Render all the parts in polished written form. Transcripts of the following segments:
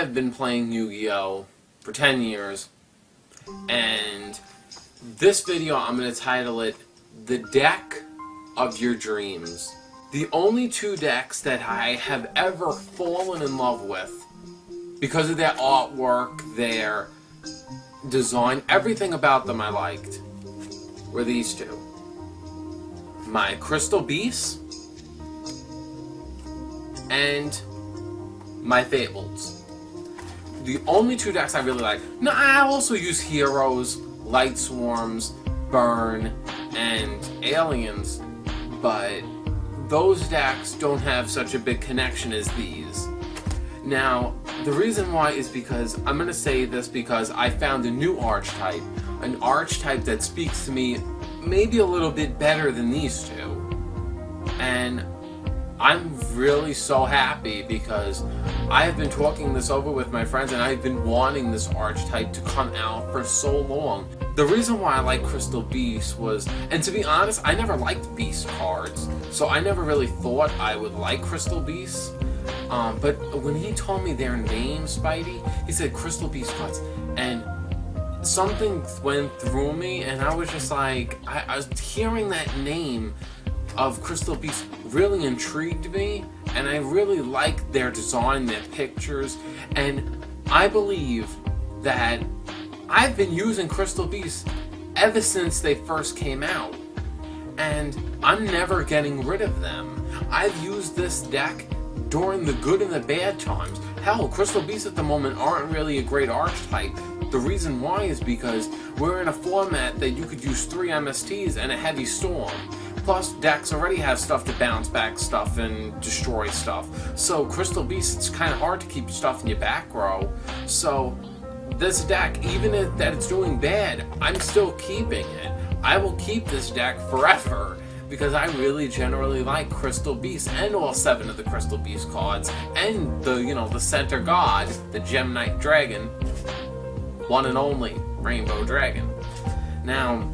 have been playing Yu-Gi-Oh! For 10 years, and this video I'm going to title it, The Deck of Your Dreams. The only two decks that I have ever fallen in love with, because of their artwork, their design, everything about them I liked, were these two. My Crystal Beasts and my Fables. The only two decks I really like. Now, I also use Heroes, Light Swarms, Burn, and Aliens, but those decks don't have such a big connection as these. Now, the reason why is because, I'm going to say this because I found a new archetype, an archetype that speaks to me maybe a little bit better than these two. And I'm really so happy because I have been talking this over with my friends and I've been wanting this archetype to come out for so long. The reason why I like Crystal Beast was, and to be honest, I never liked Beast cards, so I never really thought I would like Crystal Beast. But when he told me their name, Spidey, he said Crystal Beast cards, and something went through me and I was just like, I was hearing that name of Crystal Beast really intrigued me, and I really like their design, their pictures, and I believe that I've been using Crystal Beast ever since they first came out, and I'm never getting rid of them. I've used this deck during the good and the bad times. Hell, Crystal Beasts at the moment aren't really a great archetype. The reason why is because we're in a format that you could use 3 MSTs and a Heavy Storm. Plus, decks already have stuff to bounce back stuff and destroy stuff. So, Crystal Beast, it's kind of hard to keep stuff in your back row. So, this deck, even if that it's doing bad, I'm still keeping it. I will keep this deck forever because I really generally like Crystal Beast and all 7 of the Crystal Beast cards and the, the center god, the Gem-Knight Dragon, one and only Rainbow Dragon. Now,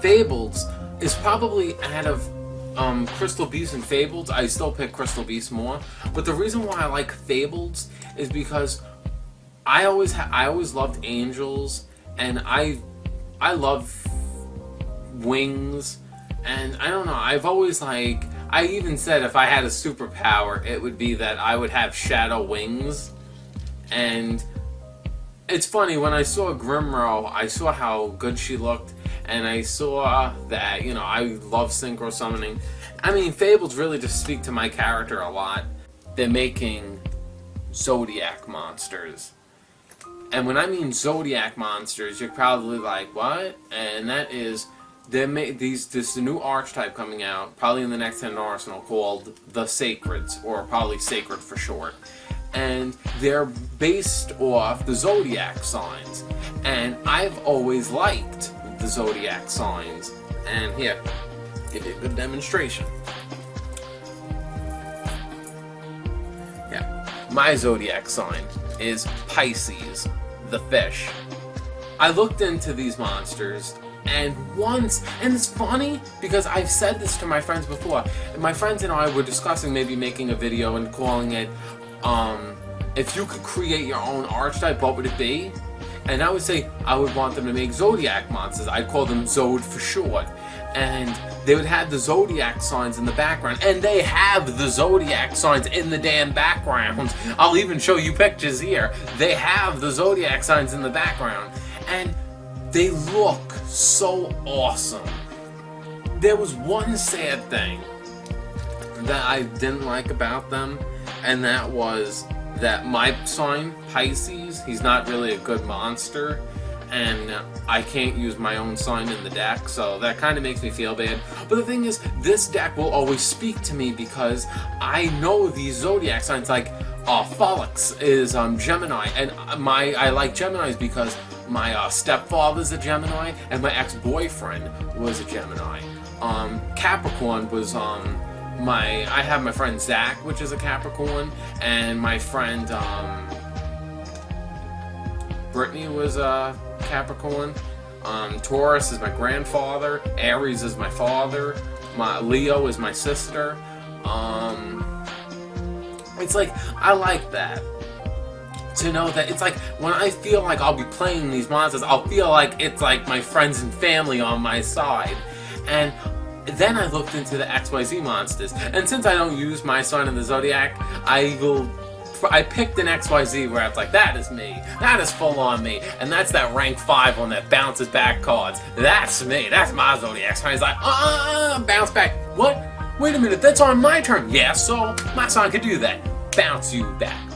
Fables is probably out of Crystal Beast and Fables, I still pick Crystal Beast more. But the reason why I like Fables is because I always loved Angels, and I love Wings, and I don't know, I've always I even said if I had a superpower, it would be that I would have Shadow Wings. And it's funny, when I saw Grimro, I saw how good she looked, and I saw that, I love Synchro Summoning. I mean, Fables really just speak to my character a lot. They're making Zodiac monsters. And when I mean Zodiac monsters, you're probably like, what? And that is, this new archetype coming out, probably in the next 10 Arsenal, called the Sacreds, or probably Sacred for short. And they're based off the Zodiac signs. And I've always liked the Zodiac signs. And here, give you a good demonstration. Yeah, my Zodiac sign is Pisces, the fish. I looked into these monsters, and it's funny because I've said this to my friends before. My friends and I were discussing maybe making a video and calling it, if you could create your own archetype, what would it be? And I would say I would want them to make Zodiac monsters. I'd call them Zod for short. And they would have the Zodiac signs in the background. And they have the Zodiac signs in the damn background. I'll even show you pictures here. They have the Zodiac signs in the background. And they look so awesome. There was one sad thing that I didn't like about them, and that was that my sign, Pisces, he's not really a good monster, and I can't use my own sign in the deck, so that kind of makes me feel bad. But the thing is, this deck will always speak to me because I know these Zodiac signs, like Pollux is Gemini, and I like Geminis because my stepfather's a Gemini, and my ex-boyfriend was a Gemini. Capricorn was I have my friend Zach, which is a Capricorn, and my friend Brittany was a Capricorn. Taurus is my grandfather. Aries is my father. Leo is my sister. It's like, I like that. to know that it's like, when I feel like I'll be playing these monsters, I'll feel like it's like my friends and family on my side. And then I looked into the XYZ monsters, and since I don't use my sign in the Zodiac, I picked an XYZ where it's like, that is me, that is full on me, and that's that rank 5 one that bounces back cards. That's me, that's my Zodiac sign. He's like, bounce back. What? Wait a minute, that's on my turn. Yeah, so my sign could do that. Bounce you back.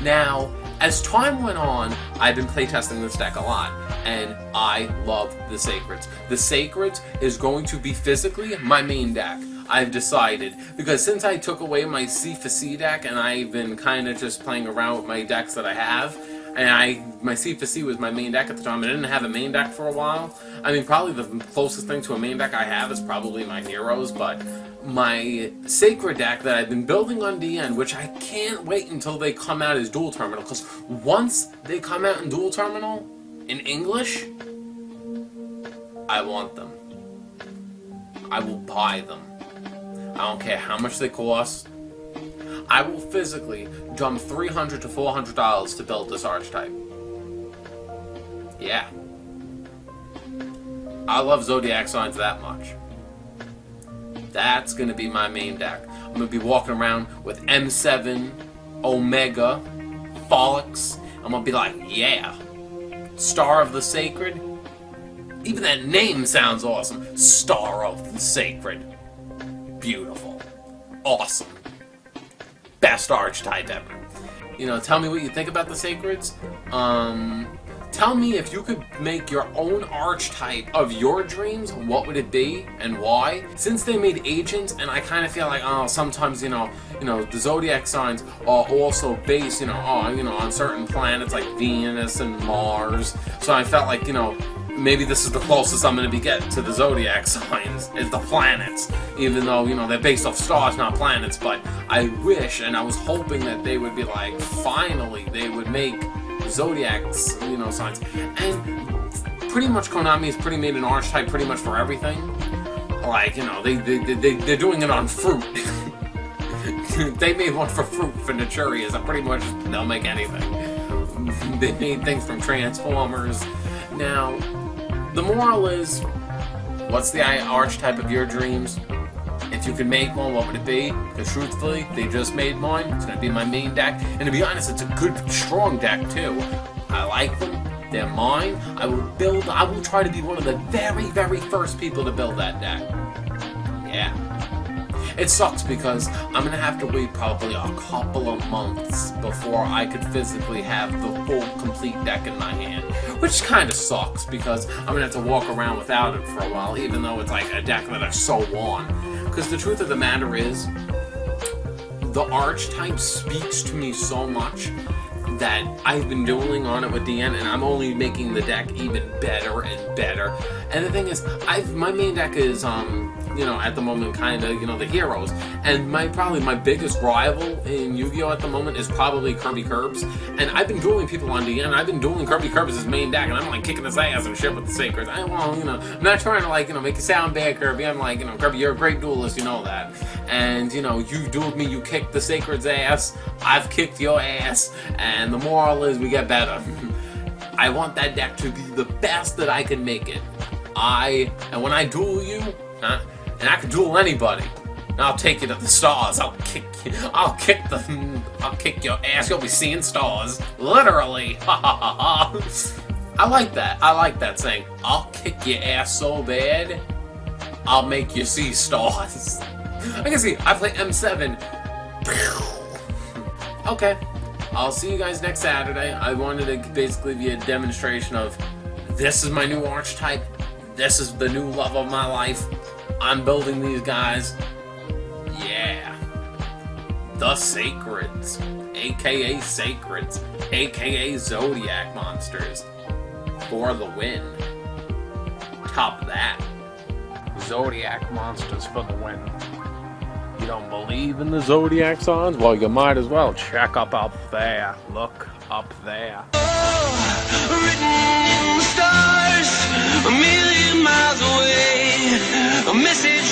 Now, as time went on, I've been playtesting this deck a lot, and I love the Sacreds. The Sacreds is going to be physically my main deck, I've decided, because since I took away my C for C deck, and I've been kind of just playing around with my decks that I have, and my C for C was my main deck at the time. I didn't have a main deck for a while. I mean, probably the closest thing to a main deck I have is probably my Heroes, but my Sacred deck that I've been building on DN, which I can't wait until they come out as dual terminal, because once they come out in dual terminal, in English, I want them. I will buy them. I don't care how much they cost. I will physically dump $300 to $400 to build this archetype. Yeah. I love Zodiac signs that much. That's going to be my main deck. I'm going to be walking around with M7, Omega, Folix. I'm going to be like, yeah. Star of the Sacred. Even that name sounds awesome. Star of the Sacred. Beautiful. Awesome. Best archetype ever. You know, tell me what you think about the Sacreds. Tell me if you could make your own archetype of your dreams, what would it be and why? Since they made agents, and I kind of feel like, oh, sometimes, you know, the Zodiac signs are also based, on certain planets like Venus and Mars. So I felt like, maybe this is the closest I'm going to be getting to the Zodiac signs, is the planets. Even though, they're based off stars, not planets. But I wish, and I was hoping that they would be like, finally, they would make Zodiac's, signs. And pretty much Konami has pretty made an archetype pretty much for everything. Like, they're doing it on fruit. They made one for fruit for Naturias, and pretty much they'll make anything. They made things from Transformers. Now, the moral is, what's the archetype of your dreams? If you could make one, what would it be? Because truthfully, they just made mine. It's going to be my main deck. And to be honest, it's a good, strong deck too. I like them. They're mine. I will try to be one of the very, very first people to build that deck. Yeah. It sucks because I'm going to have to wait probably a couple of months before I could physically have the full complete deck in my hand. Which kind of sucks because I'm going to have to walk around without it for a while, even though it's like a deck that I so want. Because the truth of the matter is, the archetype speaks to me so much that I've been dueling on it with DN, and I'm only making the deck even better and better. And the thing is, my main deck is, at the moment, kind of, the Heroes. And probably my biggest rival in Yu-Gi-Oh! At the moment is probably Kirby Curbs. And I've been dueling people on DN, I've been dueling Kirby Curbs' main deck, and I'm like kicking his ass and shit with the Sacreds. I'm not trying to make it sound bad, Kirby. I'm like, Kirby, you're a great duelist, you know that. And, you dueled me, you kicked the Sacred's ass, I've kicked your ass, and the moral is we get better. I want that deck to be the best that I can make it. And when I duel you, and I can duel anybody, and I'll take you to the stars. I'll kick you. I'll kick your ass. You'll be seeing stars, literally. Ha ha ha ha. I like that. I like that saying. I'll kick your ass so bad, I'll make you see stars. I can see. I play M7. Okay. I'll see you guys next Saturday. I wanted to basically be a demonstration of this is my new archetype. This is the new love of my life. I'm building these guys. Yeah. The Sacreds. AKA Sacreds. AKA Zodiac monsters. For the win. Top that. Zodiac monsters for the win. You don't believe in the Zodiac signs? Well, you might as well check up there. Look up there. Written in the stars, a million miles away, a message